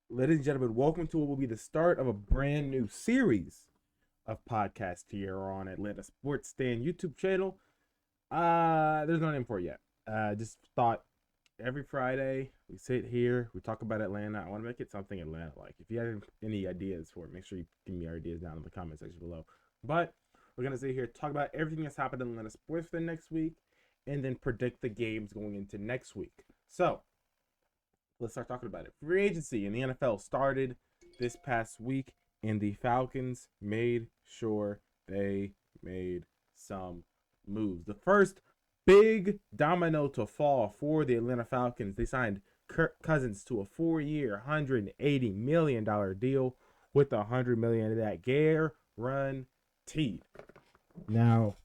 Ladies and gentlemen, welcome to what will be the start of a brand new series of podcasts here on Atlanta Sports Stand YouTube channel. There's no name for it yet. Just thought every Friday we sit here, we talk about Atlanta. I want to make it something Atlanta like. If you have any ideas for it, make sure you give me your ideas down in the comment section below. But we're gonna sit here, talk about everything that's happened in Atlanta sports for the next week, and then predict the games going into next week. So let's start talking about it. Free agency in the NFL started this past week, and the Falcons made sure they made some moves. The first big domino to fall for the Atlanta Falcons, they signed Kirk Cousins to a 4-year, $180 million deal with $100 million of that guaranteed. Now,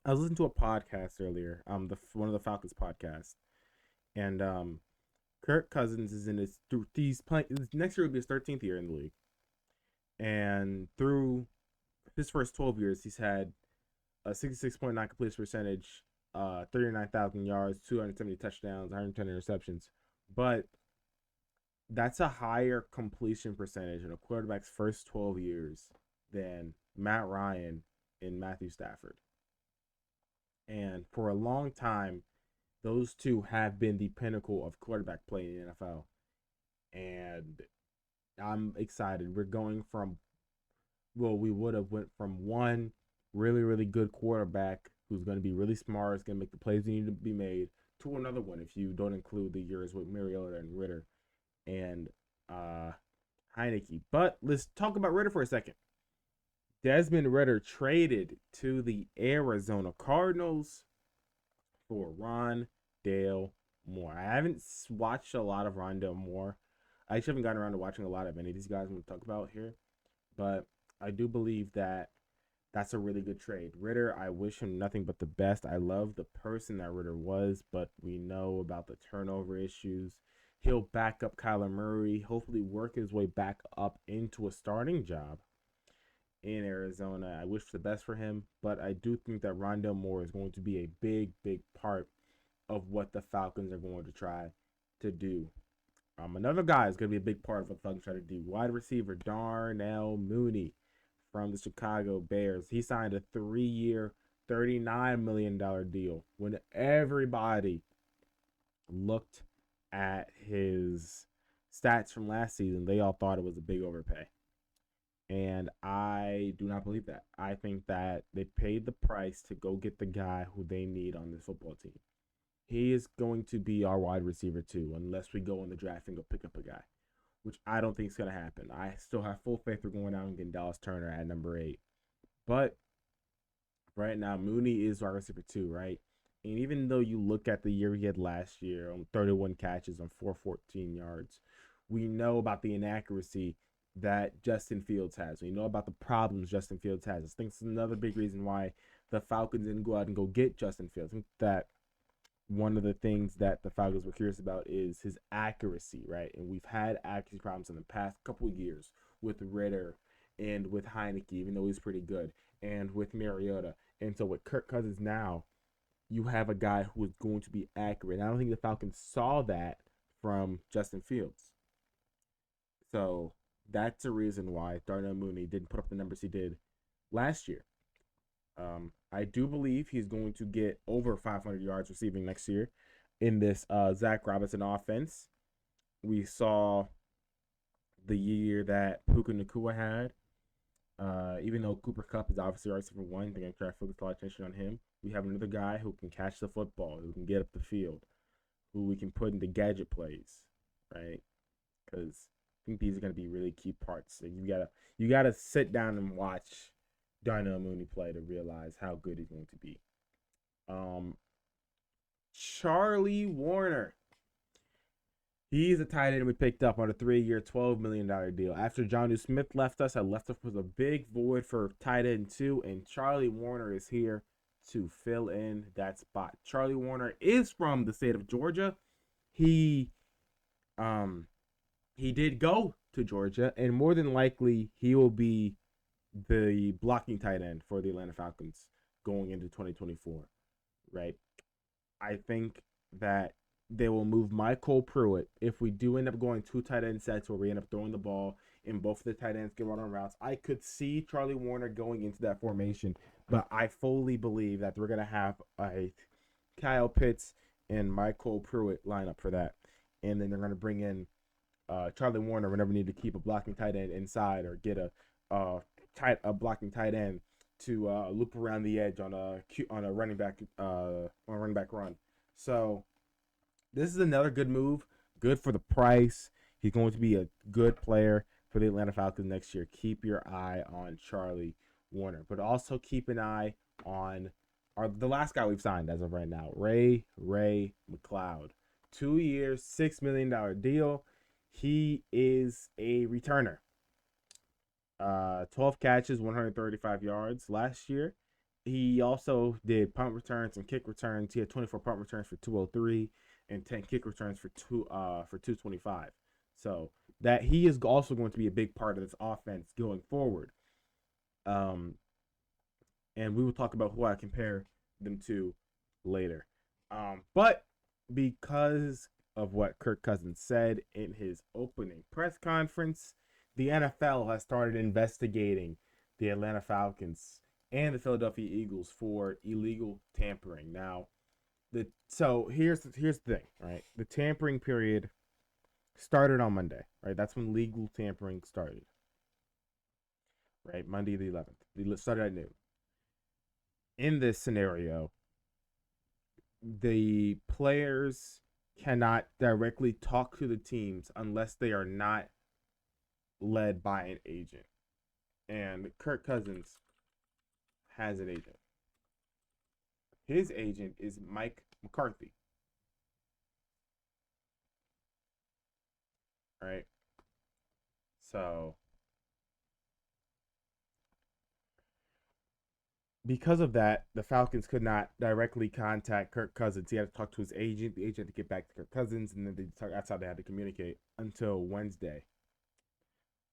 I was listening to a podcast earlier, one of the Falcons podcasts, and Kirk Cousins is in his through these playing next year will be his 13th year in the league, and through his first 12 years, he's had a 66.9 completion percentage, 39,000 yards, 270 touchdowns, 110 interceptions. But that's a higher completion percentage in a quarterback's first 12 years than Matt Ryan and Matthew Stafford. And for a long time, those two have been the pinnacle of quarterback play in the NFL. And I'm excited. We're going from we would have went from one really really good quarterback who's going to be really smart, is going to make the plays that need to be made, to another one if you don't include the years with Mariota and Ritter and uh Heineke. But let's talk about Ritter for a second. Desmond Ritter traded to the Arizona Cardinals for Rondale Moore. I haven't watched a lot of Rondale Moore. I actually haven't gotten around to watching a lot of any of these guys I'm going to talk about here, but I do believe that that's a really good trade. Ritter, I wish him nothing but the best. I love the person that Ritter was, but we know about the turnover issues. He'll back up Kyler Murray, hopefully work his way back up into a starting job in Arizona. I wish the best for him, but I do think that Rondale Moore is going to be a big, big part of what the Falcons are going to try to do. Another guy is going to be a big part of what the Falcons try to do. Wide receiver Darnell Mooney from the Chicago Bears. He signed a 3-year, $39 million deal when everybody looked at his stats from last season. They all thought it was a big overpay. And I do not believe that. I think that they paid the price to go get the guy who they need on this football team. He is going to be our wide receiver too, unless we go in the draft and go pick up a guy, which I don't think is going to happen. I still have full faith we're going out and getting Dallas Turner at number 8. But right now, Mooney is wide receiver 2, right? And even though you look at the year he had last year on 31 catches on 414 yards, we know about the inaccuracy that Justin Fields has. We know about the problems Justin Fields has. I think it's another big reason why the Falcons didn't go out and go get Justin Fields. I think that one of the things that the Falcons were curious about is his accuracy, right? And we've had accuracy problems in the past couple of years with Ritter and with Heineke, even though he's pretty good, and with Mariota. And so with Kirk Cousins now, you have a guy who is going to be accurate. And I don't think the Falcons saw that from Justin Fields. So that's a reason why Darnell Mooney didn't put up the numbers he did last year. I do believe he's going to get over 500 yards receiving next year in this Zach Robinson offense. We saw the year that Puka Nacua had. Even though Cooper Kupp is obviously our receiver one, they're going to try to focus a lot of attention on him. We have another guy who can catch the football, who can get up the field, who we can put into gadget plays, right? Because I think these are going to be really key parts. So you gotta sit down and watch Darnell Mooney play to realize how good he's going to be. Um, Charlie Warner. He's a tight end we picked up on a 3-year, $12 million deal. After Jonnu Smith left us, I left us with a big void for tight end 2, and Charlie Warner is here to fill in that spot. Charlie Warner is from the state of Georgia. He um he did go to Georgia, and more than likely he will be the blocking tight end for the Atlanta Falcons going into 2024, right? I think that they will move Michael Pruitt. If we do end up going 2 tight end sets where we end up throwing the ball and both of the tight ends get run on routes, I could see Charlie Warner going into that formation. But I fully believe that we're going to have a Kyle Pitts and Michael Pruitt lineup for that. And then they're going to bring in Charlie Warner whenever we need to keep a blocking tight end inside or get a blocking tight end to loop around the edge on a running back run. So this is another good move, good for the price. He's going to be a good player for the Atlanta Falcons next year. Keep your eye on Charlie Warner, but also keep an eye on the last guy we've signed as of right now, Ray McCloud. 2 years, $6 million deal. He is a returner. 12 catches, 135 yards last year. He also did punt returns and kick returns. He had 24 punt returns for 203 and 10 kick returns for 225. So that he is also going to be a big part of this offense going forward. And we will talk about who I compare them to later. But because of what Kirk Cousins said in his opening press conference, the NFL has started investigating the Atlanta Falcons and the Philadelphia Eagles for illegal tampering. Now, so here's the thing, right? The tampering period started on Monday, right? That's when legal tampering started, right? Monday the 11th. It started at noon. In this scenario, the players cannot directly talk to the teams unless they are not led by an agent. And Kirk Cousins has an agent. His agent is Mike McCarthy. Right? So because of that, the Falcons could not directly contact Kirk Cousins. He had to talk to his agent. The agent had to get back to Kirk Cousins, and then that's how they had to communicate until Wednesday.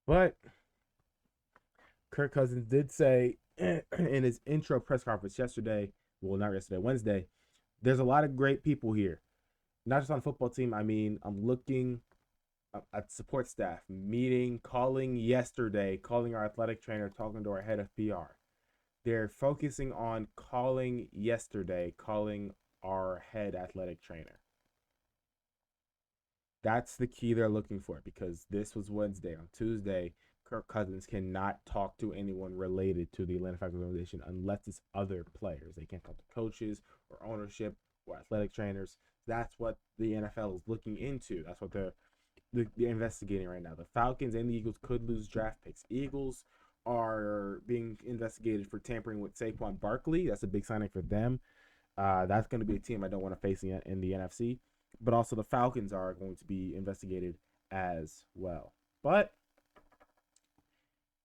But Kirk Cousins did say in his intro press conference yesterday, well, not yesterday, Wednesday, there's a lot of great people here. Not just on the football team. I mean, I'm looking at support staff, calling our athletic trainer, talking to our head of PR. They're focusing on calling our head athletic trainer. That's the key they're looking for, because this was Wednesday. On Tuesday, Kirk Cousins cannot talk to anyone related to the Atlanta Falcons organization unless it's other players. They can't talk to coaches or ownership or athletic trainers. That's what the NFL is looking into. That's what they're investigating right now. The Falcons and the Eagles could lose draft picks. Eagles are being investigated for tampering with Saquon Barkley. That's a big signing for them. That's going to be a team I don't want to face in the NFC. But also the Falcons are going to be investigated as well. But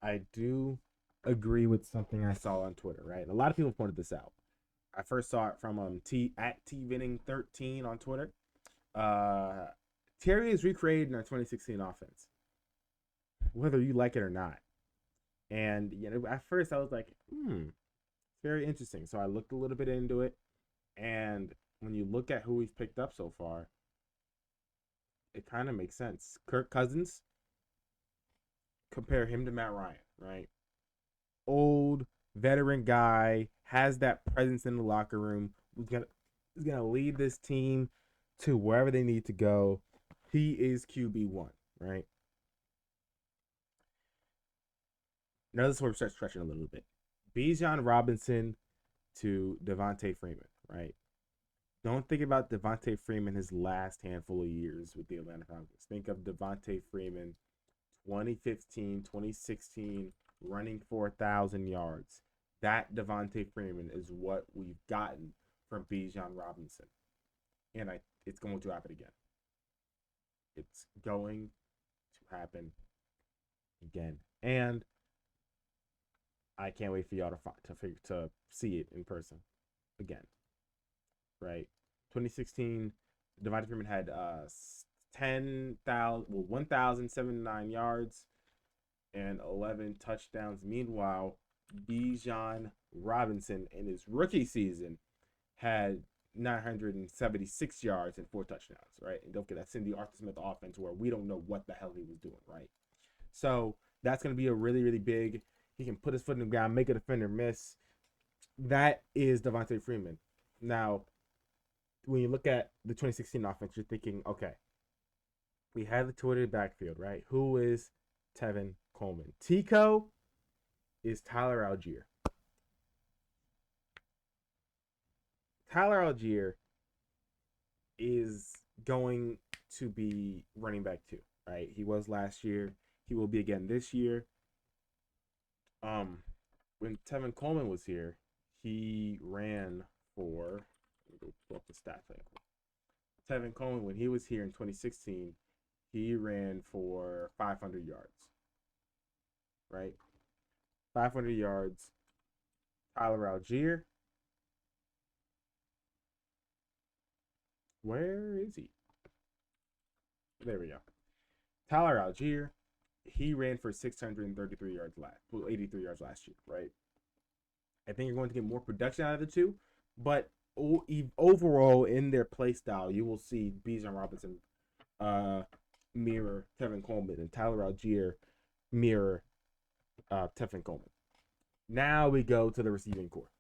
I do agree with something I saw on Twitter, right? A lot of people pointed this out. I first saw it from @tvinning13 on Twitter. Terry is recreated in our 2016 offense, whether you like it or not. And at first I was like, very interesting. So I looked a little bit into it, and when you look at who we've picked up so far, it kind of makes sense. Kirk Cousins, compare him to Matt Ryan, right? Old veteran guy, has that presence in the locker room. He's gonna lead this team to wherever they need to go. He is QB1, right? Now this is where we start stretching a little bit. Bijan Robinson to Devontae Freeman, right? Don't think about Devontae Freeman his last handful of years with the Atlanta Falcons. Think of Devontae Freeman 2015, 2016, running for 1,000 yards. That Devontae Freeman is what we've gotten from Bijan Robinson. And it's going to happen again. It's going to happen again. And I can't wait for y'all to see it in person again. Right? 2016, Devontae Freeman had 1,079 yards and 11 touchdowns. Meanwhile, Bijan Robinson in his rookie season had 976 yards and 4 touchdowns, right? And don't get that Cindy Arthur Smith offense where we don't know what the hell he was doing, right? So that's going to be a really, really big. He can put his foot in the ground, make a defender miss. That is Devontae Freeman. Now, when you look at the 2016 offense, you're thinking, okay, we have the Twitter backfield, right? Who is Tevin Coleman? Tico is Tyler Algier. Tyler Algier is going to be running back too, right? He was last year. He will be again this year. When Tevin Coleman was here, he ran for. Let me go pull up the stats. Tevin Coleman, when he was here in 2016, he ran for 500 yards. Right? 500 yards. Tyler Algier. Where is he? There we go. Tyler Algier, he ran for 633 yards last, 83 yards last year, right? I think you're going to get more production out of the two, but overall in their play style, you will see Bijan Robinson mirror Tevin Coleman and Tyler Algier mirror Tevin Coleman. Now we go to the receiving corps.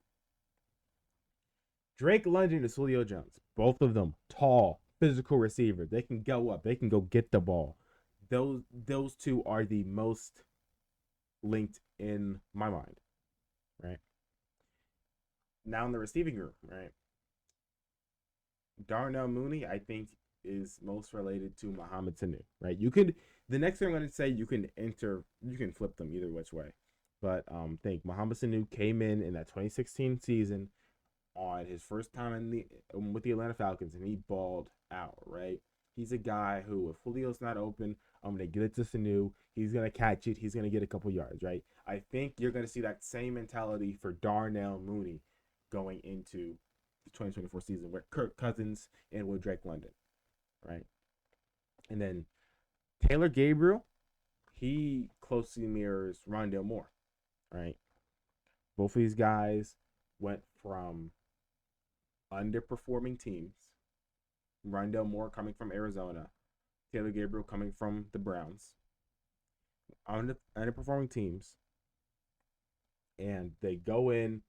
Drake London and Julio Jones, both of them tall, physical receivers. They can go up. They can go get the ball. Those two are the most linked in my mind, right? Now in the receiving room, right? Darnell Mooney, I think, is most related to Mohamed Sanu, right? The next thing I'm going to say, you can flip them either which way. But think Mohamed Sanu came in that 2016 season on his first time with the Atlanta Falcons, and he balled out, right? He's a guy who, if Julio's not open, I'm going to get it to Sanu. He's going to catch it. He's going to get a couple yards, right? I think you're going to see that same mentality for Darnell Mooney going into the 2024 season with Kirk Cousins and with Drake London, right? And then Taylor Gabriel, he closely mirrors Rondale Moore, right? Both of these guys went from underperforming teams. Rondale Moore coming from Arizona, Taylor Gabriel coming from the Browns. Underperforming teams, and they go in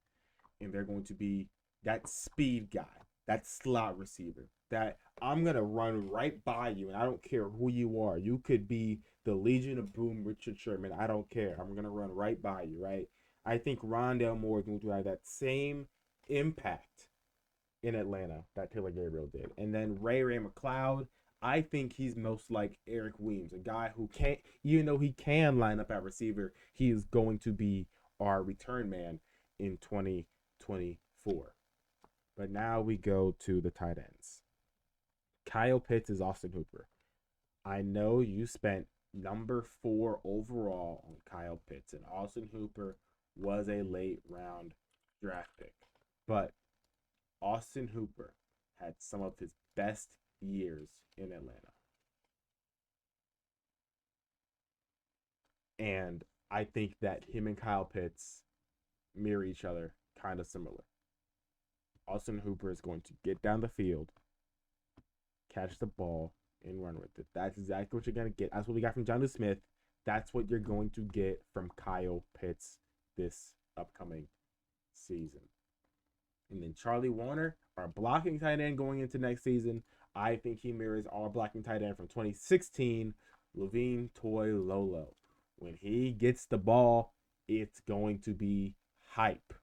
and they're going to be that speed guy, that slot receiver, that I'm going to run right by you, and I don't care who you are. You could be the Legion of Boom, Richard Sherman. I don't care. I'm going to run right by you, right? I think Rondale Moore is going to have that same impact in Atlanta that Taylor Gabriel did. And then Ray McCloud, I think he's most like Eric Weems, a guy who can't, even though he can line up at receiver, he is going to be our return man in 2024. But now we go to the tight ends. Kyle Pitts is Austin Hooper. I know you spent number 4 overall on Kyle Pitts, and Austin Hooper was a late round draft pick. But Austin Hooper had some of his best years in Atlanta. And I think that him and Kyle Pitts mirror each other kind of similar. Austin Hooper is going to get down the field, catch the ball, and run with it. That's exactly what you're going to get. That's what we got from Jonnu Smith. That's what you're going to get from Kyle Pitts this upcoming season. And then Charlie Warner, our blocking tight end going into next season, I think he mirrors our blocking tight end from 2016, Levine Toilolo. When he gets the ball, it's going to be hype.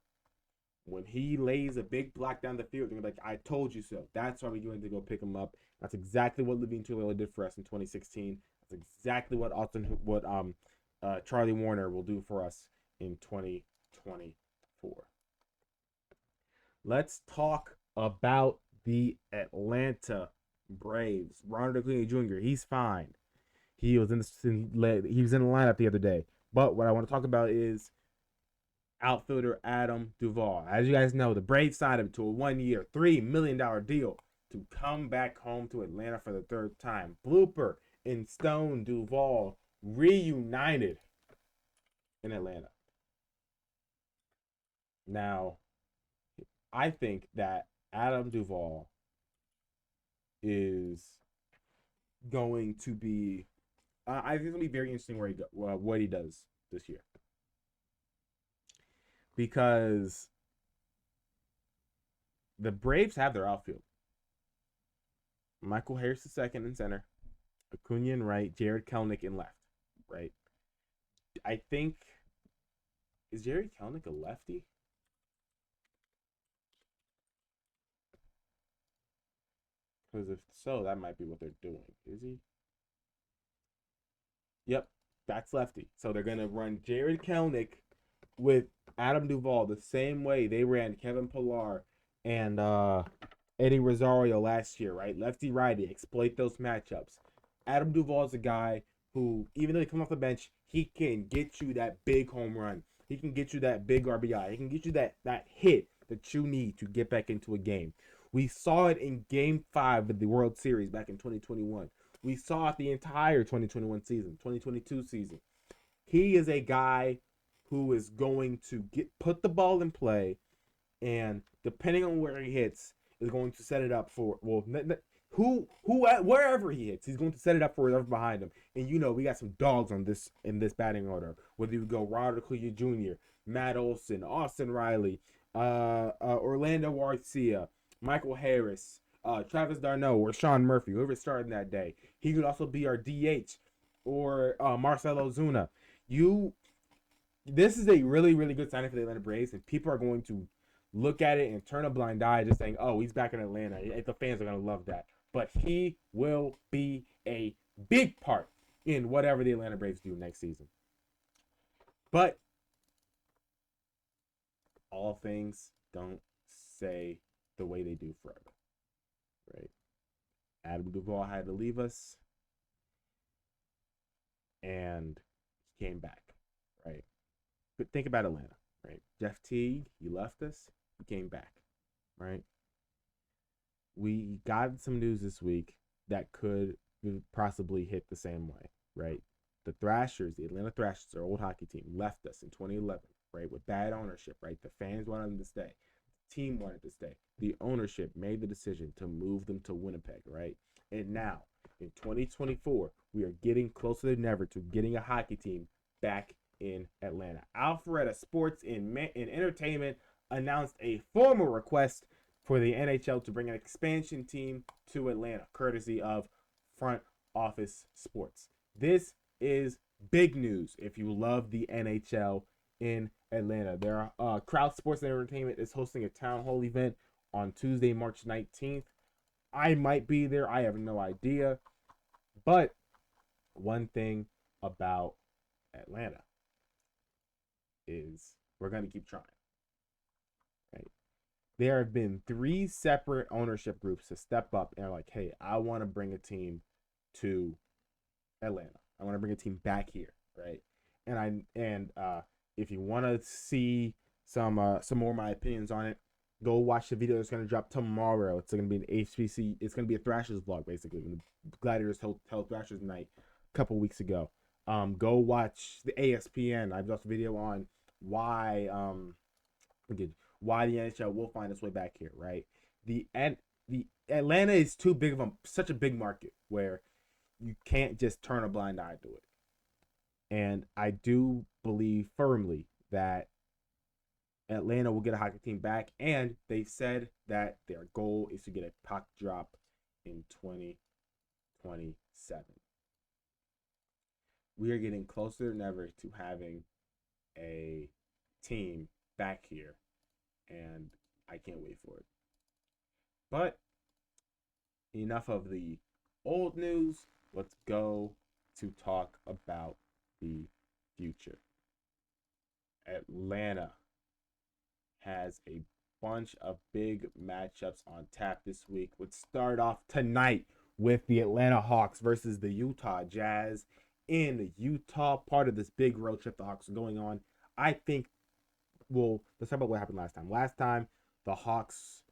When he lays a big block down the field, you're like, I told you so. That's why we're going to go pick him up. That's exactly what Levine Toilolo did for us in 2016. That's exactly what Charlie Warner will do for us in 2024. Let's talk about the Atlanta Braves. Ronald Acuna Jr., he's fine. He was in the lineup the other day. But what I want to talk about is outfielder Adam Duvall. As you guys know, the Braves signed him to a 1-year, $3 million deal to come back home to Atlanta for the 3rd time. Blooper and Stone Duvall reunited in Atlanta. Now, I think that Adam Duvall is going to be. I think it'll be very interesting what he does this year, because the Braves have their outfield. Michael Harris is second in center, Acuna in right, Jared Kelenic in left. Right. I think, is Jared Kelenic a lefty? Because if so, that might be what they're doing. Is he? Yep, that's lefty. So they're gonna run Jared Kelenic with Adam Duvall the same way they ran Kevin Pillar and Eddie Rosario last year, right? Lefty righty, exploit those matchups. Adam Duvall is a guy who, even though he comes off the bench, he can get you that big home run. He can get you that big RBI. He can get you that hit that you need to get back into a game. We saw it in Game 5 of the World Series back in 2021. We saw it the entire 2021 season, 2022 season. He is a guy who is going to put the ball in play, and depending on where he hits, is going to set it up for wherever he hits, he's going to set it up for whoever behind him. And we got some dogs on this in this batting order. Whether you go Robert Acuna Jr., Matt Olson, Austin Riley, Orlando Garcia, Michael Harris, Travis d'Arnaud, or Sean Murphy, whoever's starting that day. He could also be our DH or Marcell Ozuna. This is a really, really good signing for the Atlanta Braves, and people are going to look at it and turn a blind eye, just saying, "Oh, he's back in Atlanta." The fans are going to love that, but he will be a big part in whatever the Atlanta Braves do next season. But all things don't stay the way they do forever, right? Adam Duvall had to leave us, and he came back, right? But think about Atlanta, right? Jeff Teague, he left us, he came back, right? We got some news this week that could possibly hit the same way, right? The Thrashers, the Atlanta Thrashers, our old hockey team, left us in 2011, right? With bad ownership, right? The fans wanted them to stay. The team wanted to stay. The ownership made the decision to move them to Winnipeg, right? And now, in 2024, we are getting closer than ever to getting a hockey team back in Atlanta. Alpharetta Sports and Entertainment announced a formal request for the NHL to bring an expansion team to Atlanta, courtesy of Front Office Sports. This is big news if you love the NHL in Atlanta. Crowd Sports and Entertainment is hosting a town hall event on Tuesday, March 19th. I might be there. I have no idea. But one thing about Atlanta is we're going to keep trying. Right? There have been 3 separate ownership groups to step up and are like, hey, I want to bring a team to Atlanta. I want to bring a team back here, right? And if you want to see some more of my opinions on it, go watch the video that's going to drop tomorrow. It's going to be an HBC. It's going to be a Thrashers vlog, basically. When the Gladiators held Thrashers night a couple weeks ago. Go watch the ASPN. I've got a video on why why the NHL will find its way back here, right? The Atlanta is too big of such a big market where you can't just turn a blind eye to it. And I do believe firmly that Atlanta will get a hockey team back, and they said that their goal is to get a puck drop in 2027. We are getting closer than ever to having a team back here, and I can't wait for it. But enough of the old news. Let's go to talk about the future. Atlanta has a bunch of big matchups on tap this week. Let's start off tonight with the Atlanta Hawks versus the Utah Jazz in Utah, part of this big road trip the Hawks are going on. I think, well, let's talk about what happened last time. Last time, the Hawks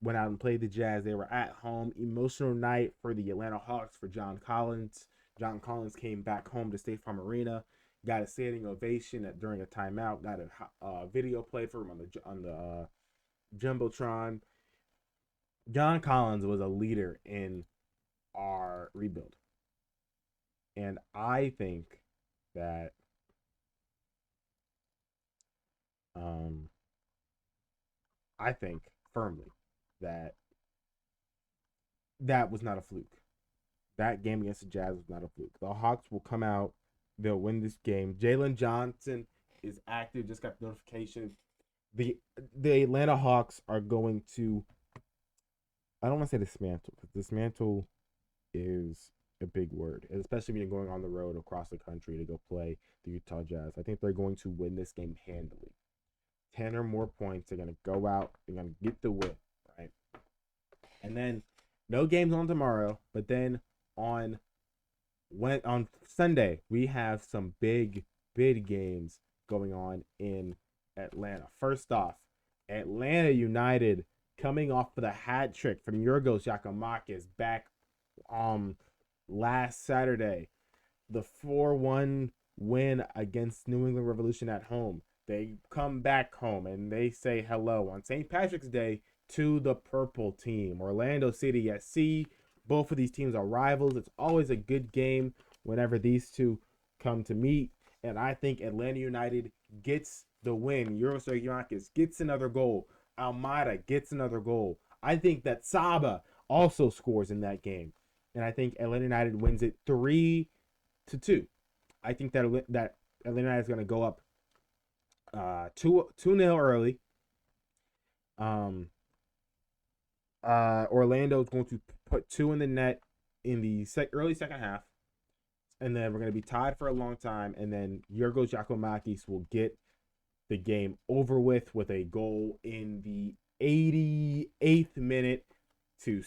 went out and played the Jazz. They were at home. Emotional night for the Atlanta Hawks for John Collins. John Collins came back home to State Farm Arena, got a standing ovation during a timeout, got a video play for him on the Jumbotron. John Collins was a leader in our rebuild. And that um I think firmly that that was not a fluke. That game against the Jazz was not a fluke. The Hawks will come out, they'll win this game. Jalen Johnson is active, just got notification. The the Atlanta Hawks are going to, I don't want to say dismantle, because dismantle is a big word, especially when you're going on the road across the country to go play the Utah Jazz. I think they're going to win this game handily. 10 or more points. They're going to go out. They're going to get the win, right? And then no games on tomorrow, but then on on Sunday, we have some big games going on in Atlanta. First off, Atlanta United coming off of the hat trick from Yorgos Giacomakis back last Saturday. The 4-1 win against New England Revolution at home. They come back home and they say hello on St. Patrick's Day to the purple team, Orlando City SC. Both of these teams are rivals. It's always a good game whenever these two come to meet. And I think Atlanta United gets the win. Yorgos Giannis gets another goal. Almada gets another goal. I think that Saba also scores in that game. And I think Atlanta United wins it 3-2. I think that Atlanta United is going to go up 2-0 early. Orlando is going to put 2 in the net in the early second half, and then we're going to be tied for a long time, and then Yorgos Giacomakis will get the game over with a goal in the 88th minute to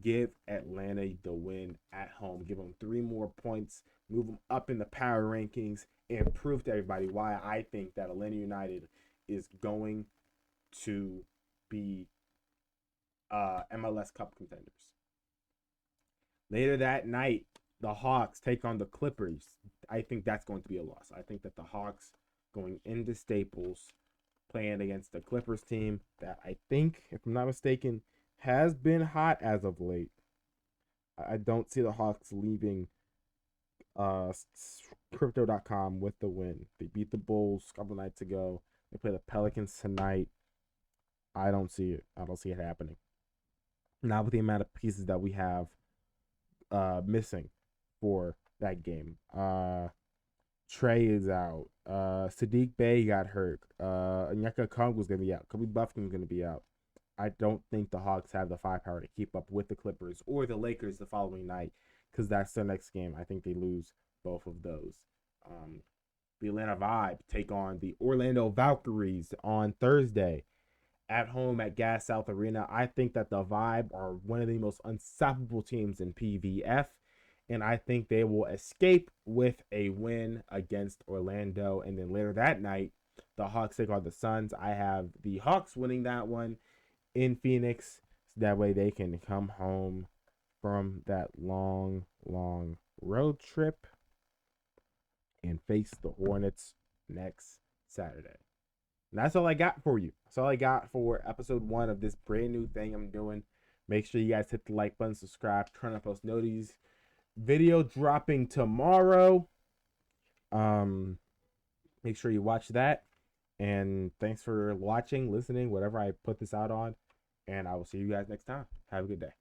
give Atlanta the win at home, give them 3 more points, move them up in the power rankings, and prove to everybody why I think that Atlanta United is going to be MLS Cup contenders. Later that night, the Hawks take on the Clippers. I think that's going to be a loss. I think that the Hawks going into Staples, playing against the Clippers team that I think, if I'm not mistaken, has been hot as of late. I don't see the Hawks leaving Crypto.com with the win. They beat the Bulls a couple nights ago. They play the Pelicans tonight. I don't see it. I don't see it happening. Not with the amount of pieces that we have missing for that game. Trey is out. Sadiq Bey got hurt. Onyeka Kong was going to be out. Kobe Buffkin was going to be out. I don't think the Hawks have the firepower to keep up with the Clippers or the Lakers the following night, because that's their next game. I think they lose both of those. The Atlanta Vibe take on the Orlando Valkyries on Thursday at home at Gas South Arena. I think that the Vibe are one of the most unstoppable teams in PVF, and I think they will escape with a win against Orlando. And then later that night, the Hawks take on the Suns. I have the Hawks winning that one in Phoenix, so that way they can come home from that long road trip and face the Hornets next Saturday. And that's all I got for you. That's all I got for episode 1 of this brand new thing I'm doing. Make sure you guys hit the like button, subscribe, turn on post notifications. Video dropping tomorrow. Make sure you watch that. And thanks for watching, listening, whatever I put this out on. And I will see you guys next time. Have a good day.